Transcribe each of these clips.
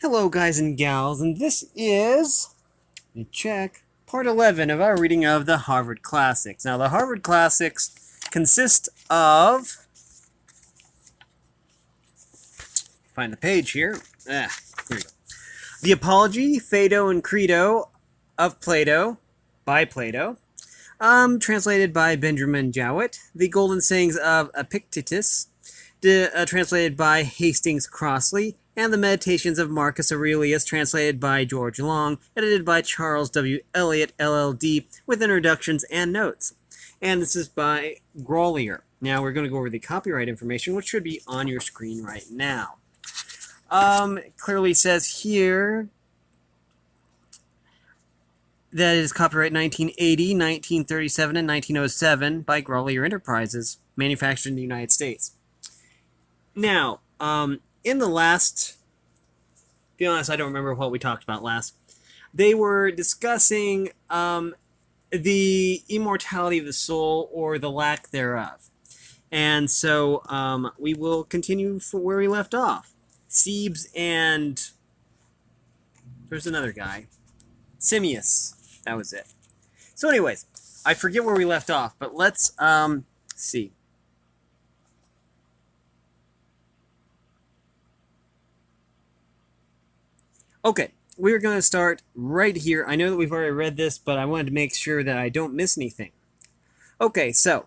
Hello, guys and gals, and this is, let me check, part 11 of our reading of the Harvard Classics. Now, the Harvard Classics consist of, find the page here, here we go. The Apology, Phaedo, and Credo of Plato, by Plato, translated by Benjamin Jowett. The Golden Sayings of Epictetus, translated by Hastings Crossley, and the Meditations of Marcus Aurelius, translated by George Long, edited by Charles W. Eliot, LLD, with introductions and notes. And this is by Grolier. Now we're going to go over the copyright information, which should be on your screen right now. It clearly says here that it is copyright 1980, 1937, and 1907 by Grolier Enterprises, manufactured in the United States. Now, in the last, to be honest, I don't remember what we talked about last. They were discussing the immortality of the soul, or the lack thereof. And so we will continue for where we left off. Sebes and there's another guy, Simmias. That was it. So anyways, I forget where we left off, but let's see. Okay, we're going to start right here. I know that we've already read this, but I wanted to make sure that I don't miss anything. Okay, so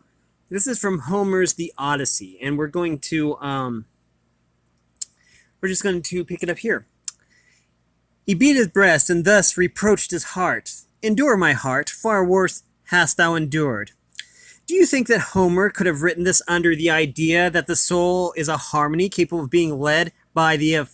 this is from Homer's The Odyssey, and we're going to we're just going to pick it up here. He beat his breast and thus reproached his heart. Endure, my heart, far worse hast thou endured. Do you think that Homer could have written this under the idea that the soul is a harmony capable of being led by the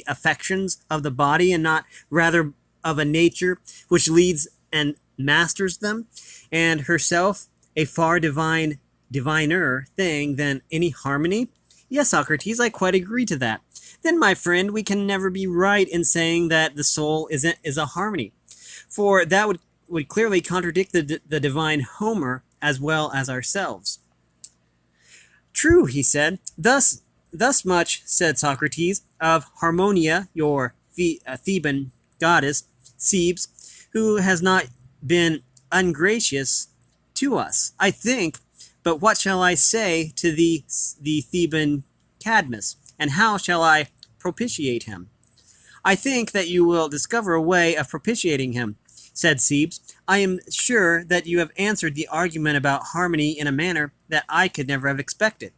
affections of the body, and not rather of a nature which leads and masters them, and herself a far diviner thing than any harmony? Yes, Socrates, I quite agree to that. Then, my friend, we can never be right in saying that the soul is a harmony, for that would clearly contradict the divine Homer as well as ourselves. True, he said. Thus much, said Socrates, of Harmonia, your Theban goddess, Sebes, who has not been ungracious to us, I think. But what shall I say to the Theban Cadmus, and how shall I propitiate him? I think that you will discover a way of propitiating him, said Sebes. I am sure that you have answered the argument about harmony in a manner that I could never have expected.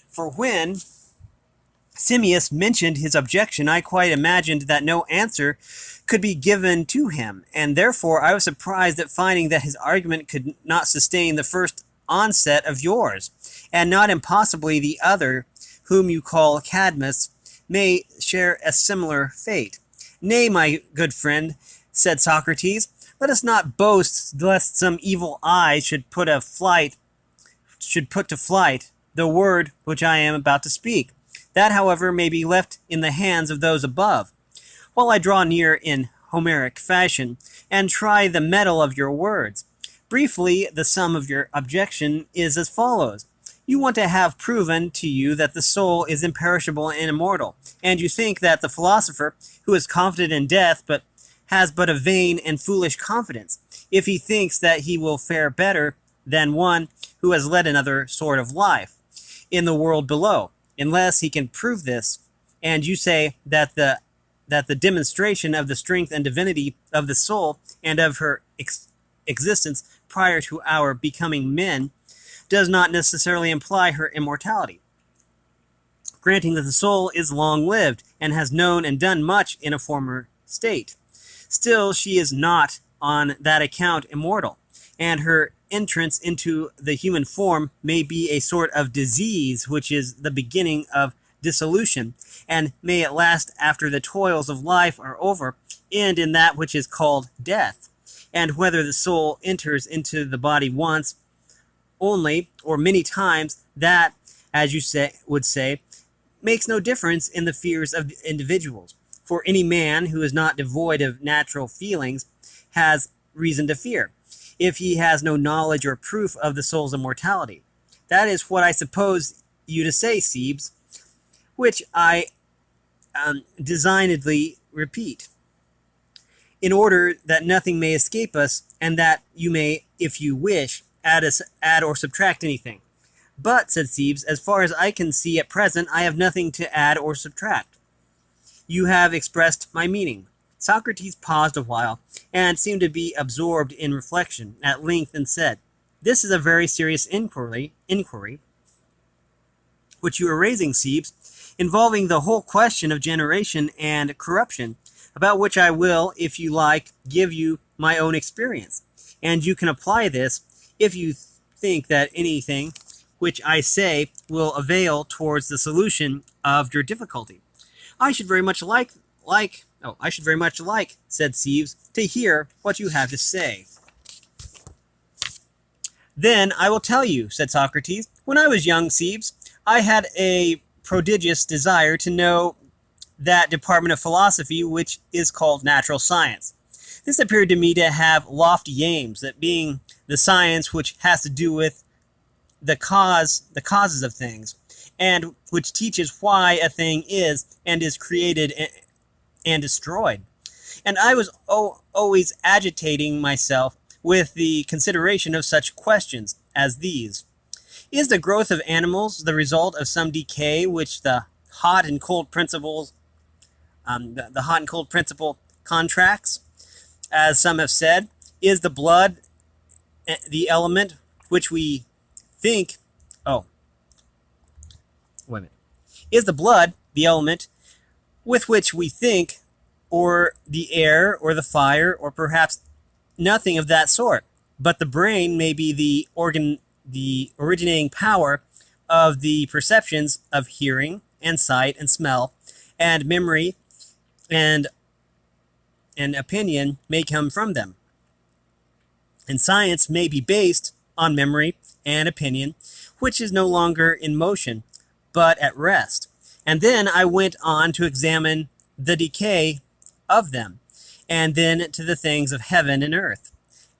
For when Simmias mentioned his objection, I quite imagined that no answer could be given to him, and therefore I was surprised at finding that his argument could not sustain the first onset of yours, and not impossibly the other, whom you call Cadmus, may share a similar fate. Nay, my good friend, said Socrates, let us not boast lest some evil eye should put to flight the word which I am about to speak. That, however, may be left in the hands of those above, while I draw near in Homeric fashion, and try the metal of your words. Briefly, the sum of your objection is as follows. You want to have proven to you that the soul is imperishable and immortal, and you think that the philosopher, who is confident in death, but has but a vain and foolish confidence, if he thinks that he will fare better than one who has led another sort of life in the world below, unless he can prove this, and you say that the demonstration of the strength and divinity of the soul and of her existence prior to our becoming men does not necessarily imply her immortality. Granting that the soul is long-lived and has known and done much in a former state, still she is not on that account immortal, and her entrance into the human form may be a sort of disease which is the beginning of dissolution, and may at last, after the toils of life are over, end in that which is called death. And whether the soul enters into the body once only, or many times, that, as you would say, makes no difference in the fears of individuals. For any man who is not devoid of natural feelings has reason to fear, if he has no knowledge or proof of the soul's immortality. That is what I suppose you to say, Sebes, which I designedly repeat, in order that nothing may escape us, and that you may, if you wish, add or subtract anything. But, said Cebes, as far as I can see at present, I have nothing to add or subtract. You have expressed my meaning. Socrates paused a while, and seemed to be absorbed in reflection, at length, and said, This is a very serious inquiry which you are raising, Cebes, involving the whole question of generation and corruption, about which I will, if you like, give you my own experience. And you can apply this, if you think that anything which I say will avail towards the solution of your difficulty. I should very much like, said Cebes, to hear what you have to say. Then I will tell you, said Socrates. When I was young, Cebes, I had a prodigious desire to know that department of philosophy which is called natural science. This appeared to me to have lofty aims, that being the science which has to do with the causes of things, and which teaches why a thing is and is created and destroyed. And I was always agitating myself with the consideration of such questions as these. Is the growth of animals the result of some decay which the hot and cold principle contracts? As some have said, is the blood the element which we think... Is the blood the element with which we think, or the air, or the fire, or perhaps nothing of that sort, but the brain may be the originating power of the perceptions of hearing, and sight, and smell, and memory, and opinion may come from them. And science may be based on memory and opinion, which is no longer in motion, but at rest. And then I went on to examine the decay of them, and then to the things of heaven and earth.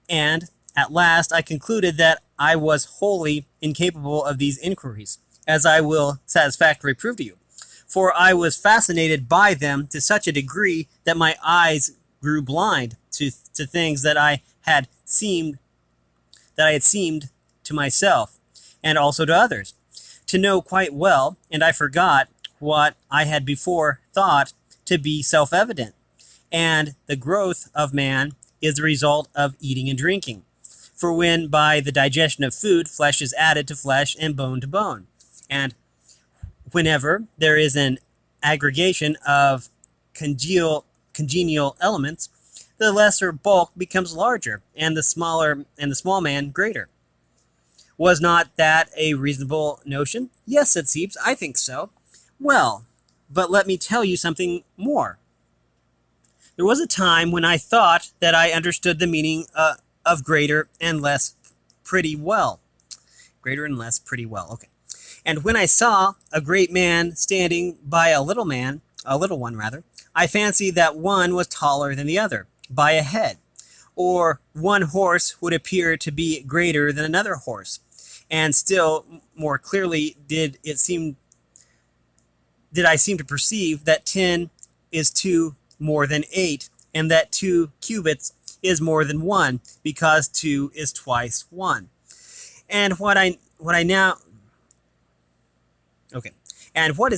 And at last I concluded that I was wholly incapable of these inquiries, as I will satisfactorily prove to you. For I was fascinated by them to such a degree that my eyes grew blind to things that I had seemed to myself, and also to others, to know quite well, and I forgot what I had before thought to be self-evident. And the growth of man is the result of eating and drinking. For when by the digestion of food, flesh is added to flesh and bone to bone, and whenever there is an aggregation of congenial elements, the lesser bulk becomes larger, and the small man greater. Was not that a reasonable notion? Yes, said Cebes, I think so. Well, but let me tell you something more. There was a time when I thought that I understood the meaning of greater and less pretty well. Greater and less pretty well, okay. And when I saw a great man standing by a little one, I fancied that one was taller than the other, by a head. Or one horse would appear to be greater than another horse. And still more clearly did I seem to perceive that 10 is 2 more than 8, and that 2 cubits is more than 1, because 2 is twice 1. And what is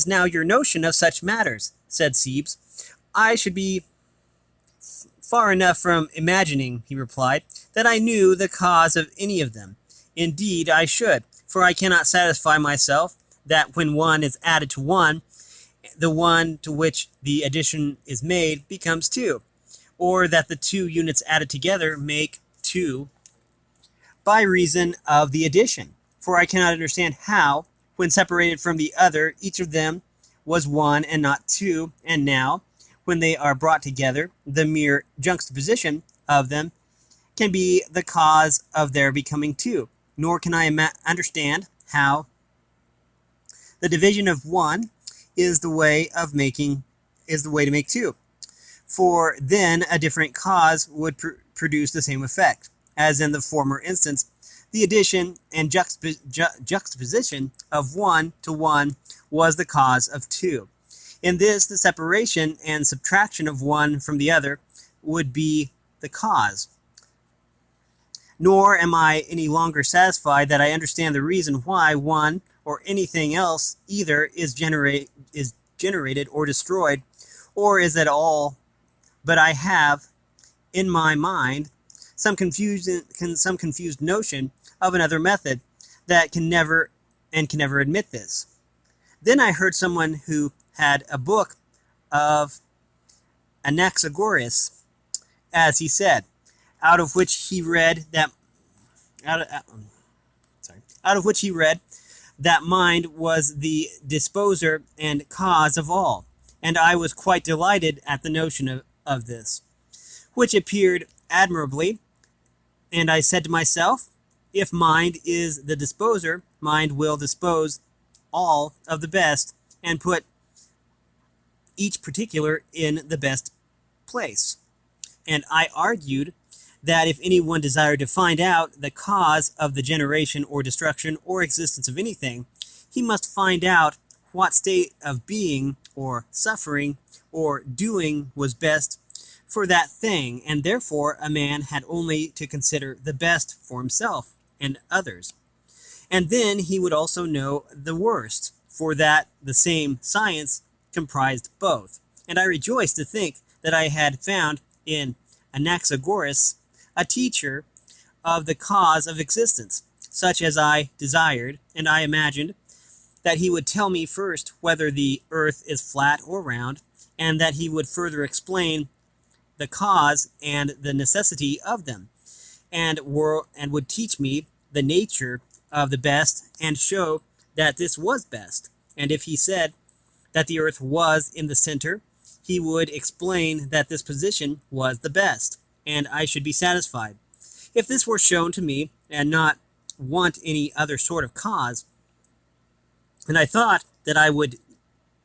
now your notion of such matters? Said Cebes. I should be far enough from imagining, he replied, that I knew the cause of any of them. Indeed, I should, for I cannot satisfy myself that when one is added to one, the one to which the addition is made becomes 2, or that the 2 units added together make 2 by reason of the addition. For I cannot understand how, when separated from the other, each of them was 1 and not 2, and now, when they are brought together, the mere juxtaposition of them can be the cause of their becoming 2. Nor can I understand how the division of 1 is the way to make 2. For then a different cause would produce the same effect, as in the former instance. The addition and juxtaposition of 1 to 1 was the cause of 2. In this, the separation and subtraction of one from the other would be the cause. Nor am I any longer satisfied that I understand the reason why one or anything else either is generated or destroyed, or is at all, but I have in my mind some confused notion of another method that can never admit this. Then I heard someone who had a book of Anaxagoras, as he said, out of which he read that mind was the disposer and cause of all, and I was quite delighted at the notion of this, which appeared admirably, and I said to myself, if mind is the disposer, mind will dispose all of the best and put each particular in the best place. And I argued that if anyone desired to find out the cause of the generation or destruction or existence of anything, he must find out what state of being or suffering or doing was best for that thing, and therefore a man had only to consider the best for himself and others. And then he would also know the worst, for that the same science comprised both. And I rejoiced to think that I had found in Anaxagoras a teacher of the cause of existence, such as I desired, and I imagined that he would tell me first whether the earth is flat or round, and that he would further explain the cause and the necessity of them, and would teach me the nature of the best, and show that this was best. And if he said that the earth was in the center, he would explain that this position was the best, and I should be satisfied. If this were shown to me, and not want any other sort of cause, and I thought that I would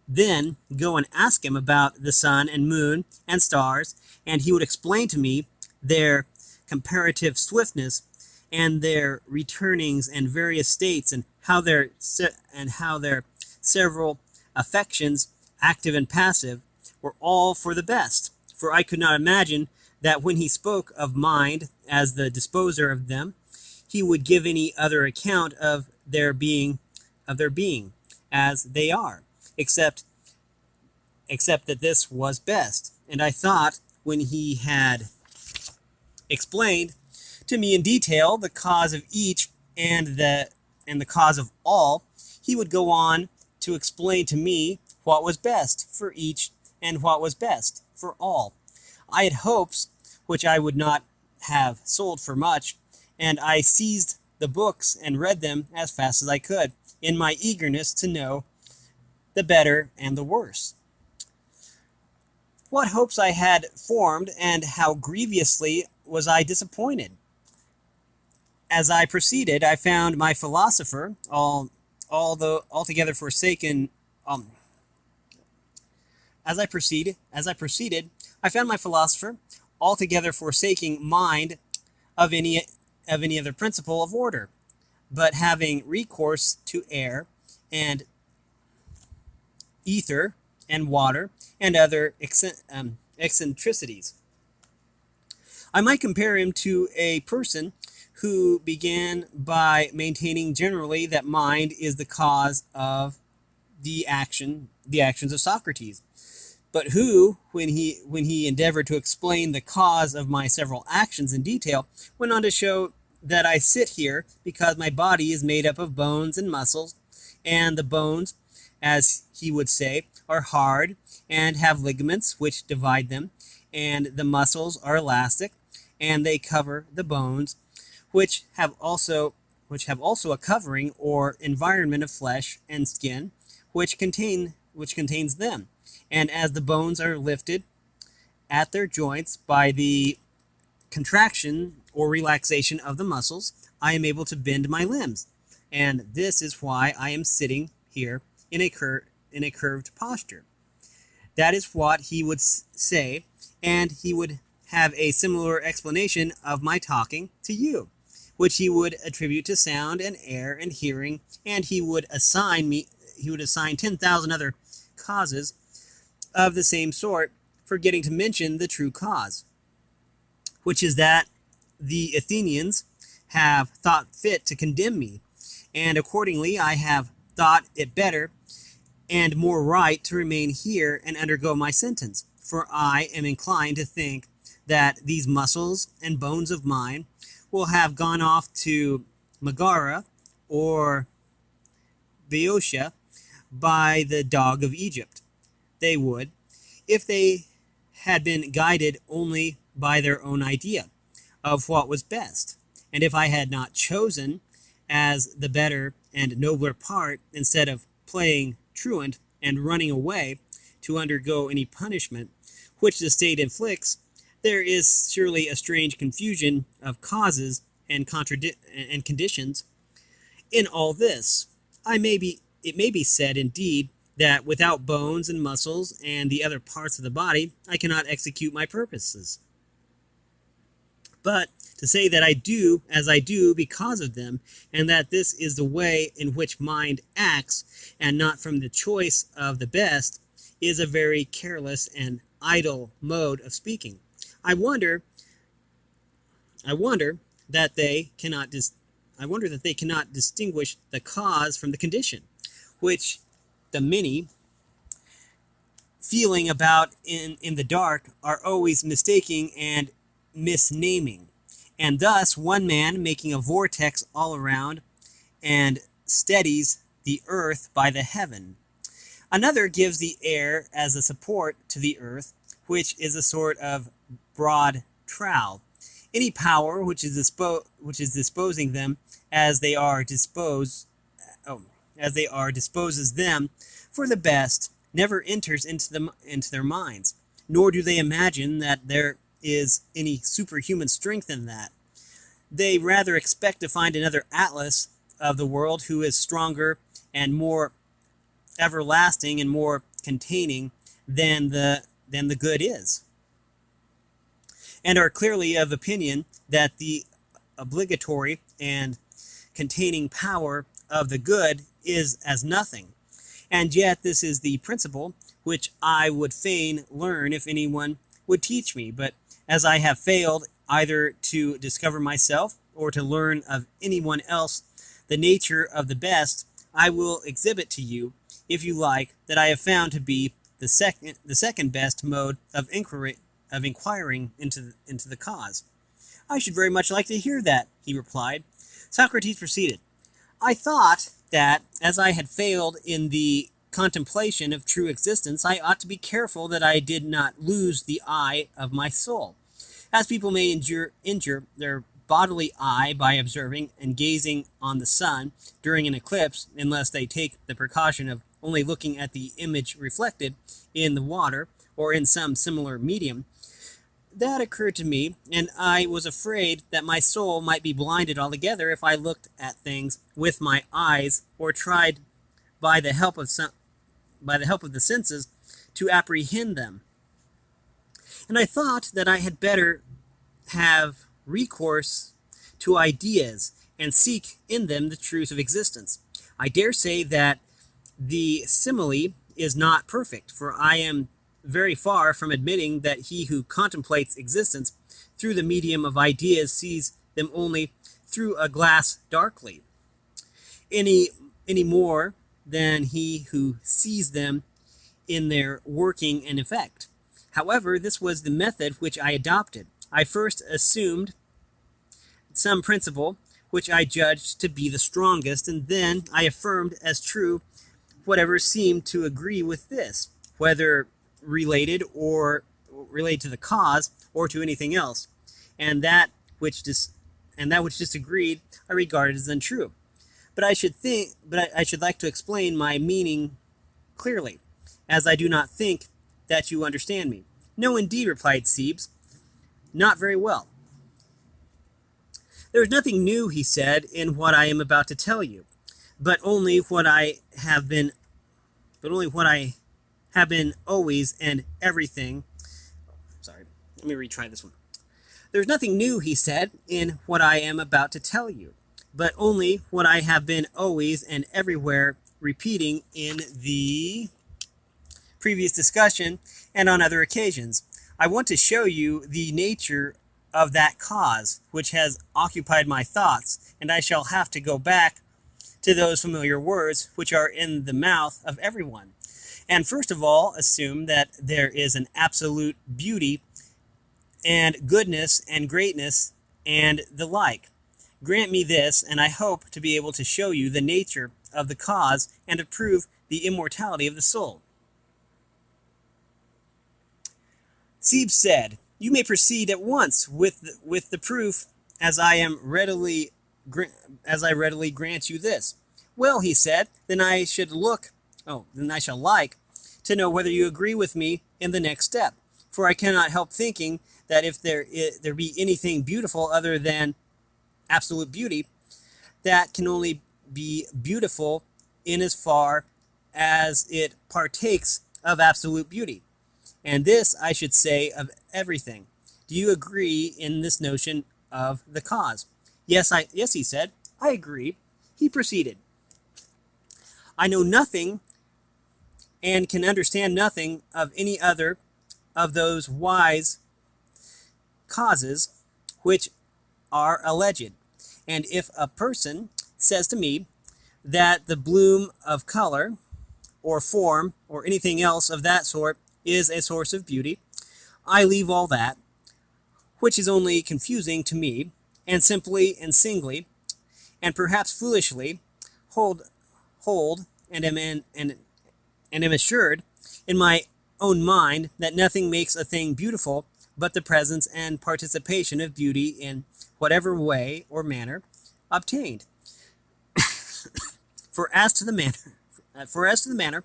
then go and ask him about the sun and moon and stars, and he would explain to me their comparative swiftness and their returnings and various states, and how their several affections, active and passive, were all for the best. For I could not imagine that when he spoke of mind as the disposer of them, he would give any other account of their being as they are, except that this was best. And I thought, when he had explained to me in detail the cause of each and the cause of all, he would go on to explain to me what was best for each and what was best for all. I had hopes which I would not have sold for much, and I seized the books and read them as fast as I could, in my eagerness to know the better and the worse. What hopes I had formed, and how grievously was I disappointed! As I proceeded, I found my philosopher altogether forsaken. As I proceeded, I found my philosopher altogether forsaking mind of any other principle of order, but having recourse to air and ether and water and other eccentricities. I might compare him to a person who began by maintaining generally that mind is the cause of the actions of Socrates, but who, when he endeavored to explain the cause of my several actions in detail, went on to show that I sit here because my body is made up of bones and muscles, and the bones, as he would say, are hard and have ligaments which divide them, and the muscles are elastic, and they cover the bones, which have also a covering or environment of flesh and skin, which contains them. And as the bones are lifted at their joints by the contraction or relaxation of the muscles, I am able to bend my limbs. And this is why I am sitting here in a curved posture. That is what he would say, and he would have a similar explanation of my talking to you, which he would attribute to sound and air and hearing, and he would assign 10,000 other causes of the same sort, forgetting to mention the true cause, which is that the Athenians have thought fit to condemn me, and accordingly I have thought it better and more right to remain here and undergo my sentence. For I am inclined to think that these muscles and bones of mine will have gone off to Megara or Boeotia by the dog of Egypt. They would, if they had been guided only by their own idea of what was best, and if I had not chosen as the better and nobler part, instead of playing truant and running away to undergo any punishment which the state inflicts, there is surely a strange confusion of causes and conditions in all this. It may be said, indeed, that without bones and muscles and the other parts of the body, I cannot execute my purposes. But to say that I do as I do because of them, and that this is the way in which mind acts, and not from the choice of the best, is a very careless and idle mode of speaking. I wonder that they cannot distinguish the cause from the condition, which the many, feeling about in the dark, are always mistaking and misnaming, and thus one man making a vortex all around and steadies the earth by the heaven. Another gives the air as a support to the earth, which is a sort of broad trowel. Any power which is disposing them as they are disposes them for the best, never enters into their minds, nor do they imagine that there is any superhuman strength in that. They rather expect to find another Atlas of the world who is stronger and more everlasting and more containing than the good is, and are clearly of opinion that the obligatory and containing power of the good is as nothing. And yet this is the principle which I would fain learn if anyone would teach me, but as I have failed either to discover myself or to learn of anyone else the nature of the best, I will exhibit to you, if you like, that I have found to be the second best mode of inquiring into the cause. I should very much like to hear that, he replied. Socrates proceeded. I thought that, as I had failed in the contemplation of true existence, I ought to be careful that I did not lose the eye of my soul, as people may injure their bodily eye by observing and gazing on the sun during an eclipse, unless they take the precaution of only looking at the image reflected in the water or in some similar medium. That occurred to me, and I was afraid that my soul might be blinded altogether if I looked at things with my eyes or tried by the help of the senses to apprehend them. And I thought that I had better have recourse to ideas and seek in them the truth of existence. I dare say that the simile is not perfect, for I am very far from admitting that he who contemplates existence through the medium of ideas sees them only through a glass darkly, any more than he who sees them in their working and effect. However, this was the method which I adopted. I first assumed some principle which I judged to be the strongest, and then I affirmed as true whatever seemed to agree with this, whether related to the cause or to anything else, and that which disagreed I regarded as untrue. But I should like to explain my meaning clearly, as I do not think that you understand me. No, indeed, replied Cebes, not very well. There is nothing new, he said, in what I am about to tell you, but only what I have been always and everything. Sorry, let me retry this one. There's nothing new, he said, in what I am about to tell you, but only what I have been always and everywhere repeating in the previous discussion and on other occasions. I want to show you the nature of that cause which has occupied my thoughts, and I shall have to go back to those familiar words which are in the mouth of everyone. And first of all, assume that there is an absolute beauty and goodness and greatness and the like. Grant me this, and I hope to be able to show you the nature of the cause and to prove the immortality of the soul. Sebes said, "You may proceed at once with the proof, as I readily grant you this." "Well," he said, then I shall like to know whether you agree with me in the next step. For I cannot help thinking that if there be anything beautiful other than absolute beauty, that can only be beautiful in as far as it partakes of absolute beauty. And this I should say of everything. Do you agree in this notion of the cause?" Yes, he said, "I agree." He proceeded, "I know nothing and can understand nothing of any other of those wise causes which are alleged. And if a person says to me that the bloom of color or form or anything else of that sort is a source of beauty, I leave all that, which is only confusing to me, and simply and singly, and perhaps foolishly, hold and am assured in my own mind that nothing makes a thing beautiful but the presence and participation of beauty in whatever way or manner obtained. For as to the manner,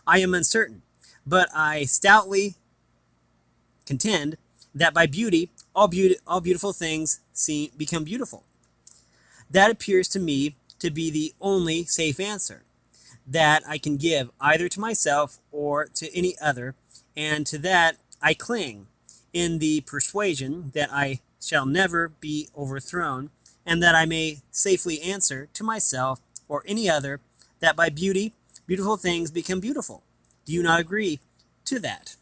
I am uncertain, but I stoutly contend that by beauty all beautiful things become beautiful. That appears to me to be the only safe answer that I can give either to myself or to any other, and to that I cling, in the persuasion that I shall never be overthrown, and that I may safely answer to myself or any other that by beauty beautiful things become beautiful. Do you not agree to that?"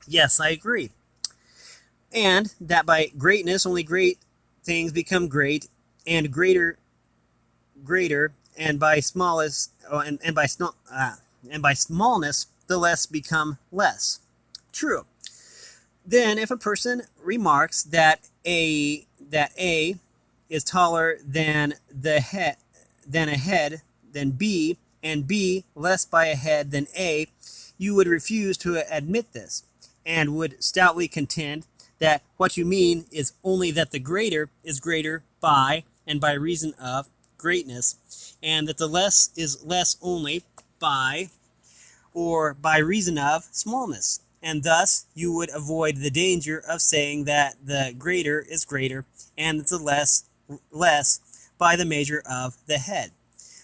"Yes, I agree." "And that by greatness only great things become great, and greater, and by smallness, and by smallness the less become less." "True." "Then if a person remarks that A is taller than a head than B, and B less by a head than A, you would refuse to admit this, and would stoutly contend that what you mean is only that the greater is greater by and by reason of greatness, and that the less is less only by or by reason of smallness. And thus you would avoid the danger of saying that the greater is greater, and that the less by the measure of the head,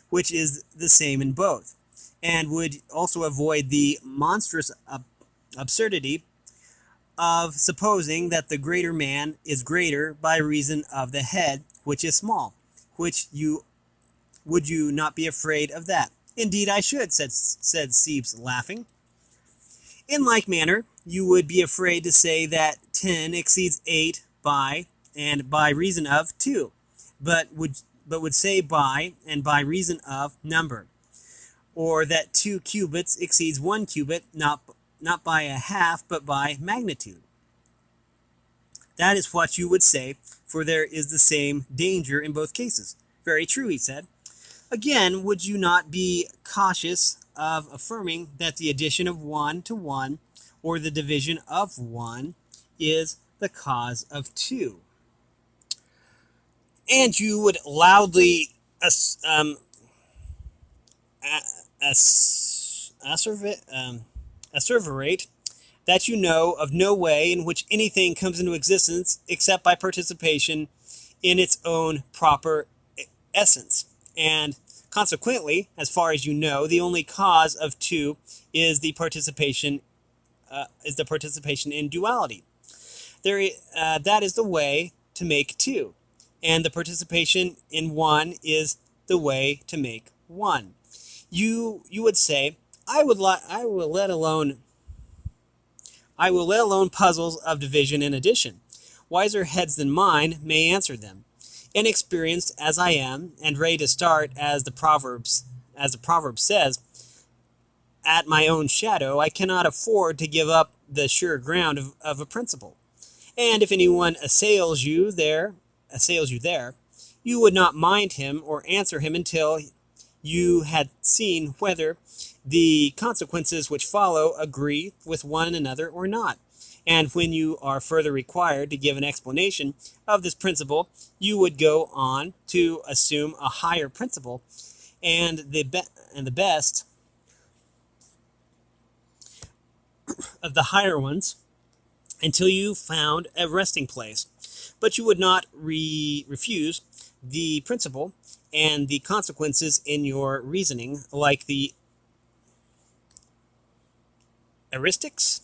which is the same in both, and would also avoid the monstrous absurdity of supposing that the greater man is greater by reason of the head, which is small. Would you not be afraid of that?" "Indeed I should," said Sebes, laughing. "In like manner, you would be afraid to say that 10 exceeds 8 by and by reason of 2, but would say by and by reason of number, or that 2 cubits exceeds 1 cubit, not by a half, but by magnitude. That is what you would say, for there is the same danger in both cases." "Very true," he said. "Again, would you not be cautious of affirming that the addition of 1 to 1, or the division of 1, is the cause of 2? And you would loudly asseverate that you know of no way in which anything comes into existence except by participation in its own proper essence, and consequently, as far as you know, the only cause of 2 is the participation in duality. That is the way to make 2, and the participation in 1 is the way to make 1. You would say I will let alone puzzles of division and addition. Wiser heads than mine may answer them. Inexperienced as I am, and ready to start as the proverb says, at my own shadow, I cannot afford to give up the sure ground of a principle. And if anyone assails you there, you would not mind him or answer him until you had seen whether the consequences which follow agree with one another or not. And when you are further required to give an explanation of this principle, you would go on to assume a higher principle and the best of the higher ones until you found a resting place. But you would not refuse the principle and the consequences in your reasoning, like the heuristics,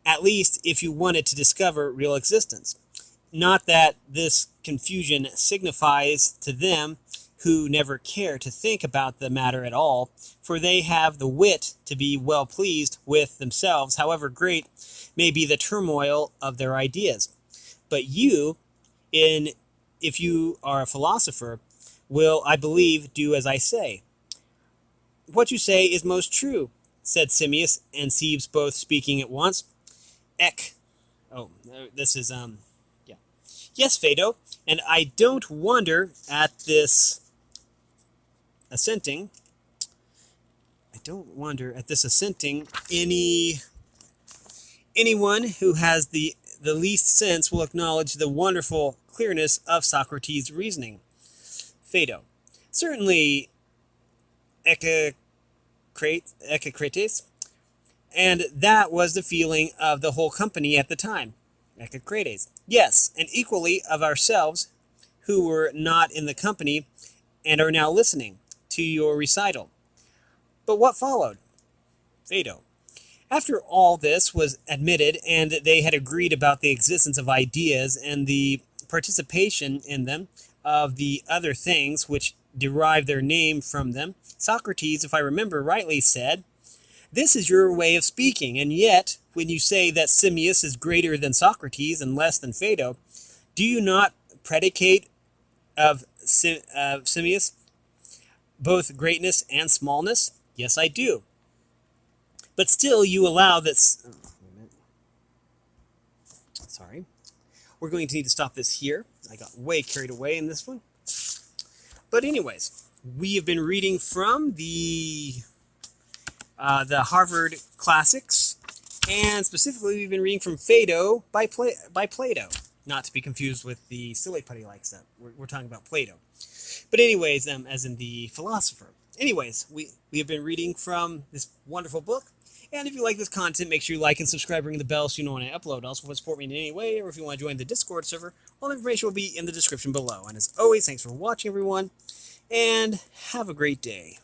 at least if you wanted to discover real existence. Not that this confusion signifies to them who never care to think about the matter at all, for they have the wit to be well pleased with themselves, however great may be the turmoil of their ideas. But you, if you are a philosopher, will, I believe, do as I say. What you say is most true, said Simmias and Cebes, both speaking at once. This is, yeah. Yes, Phaedo, and I don't wonder at this assenting. Anyone who has the least sense will acknowledge the wonderful clearness of Socrates' reasoning. Phaedo. Certainly, Echecrates, and that was the feeling of the whole company at the time. Echecrates. Yes, and equally of ourselves, who were not in the company and are now listening to your recital. But what followed? Phaedo. After all this was admitted and they had agreed about the existence of ideas and the participation in them of the other things which derive their name from them, Socrates, if I remember rightly, said, "This is your way of speaking, and yet, when you say that Simmias is greater than Socrates and less than Phaedo, do you not predicate of Simmias both greatness and smallness?" Yes, I do. But still you allow that... Sorry. We're going to need to stop this here. I got way carried away in this one. But anyways, we have been reading from the Harvard Classics, and specifically we've been reading from Phaedo by Plato. Not to be confused with the silly putty like stuff. We're talking about Plato. But anyways, as in the philosopher. Anyways, we have been reading from this wonderful book. And if you like this content, make sure you like and subscribe, ring the bell so you know when I upload. Also, if you want to support me in any way, or if you want to join the Discord server, all the information will be in the description below. And as always, thanks for watching, everyone, and have a great day.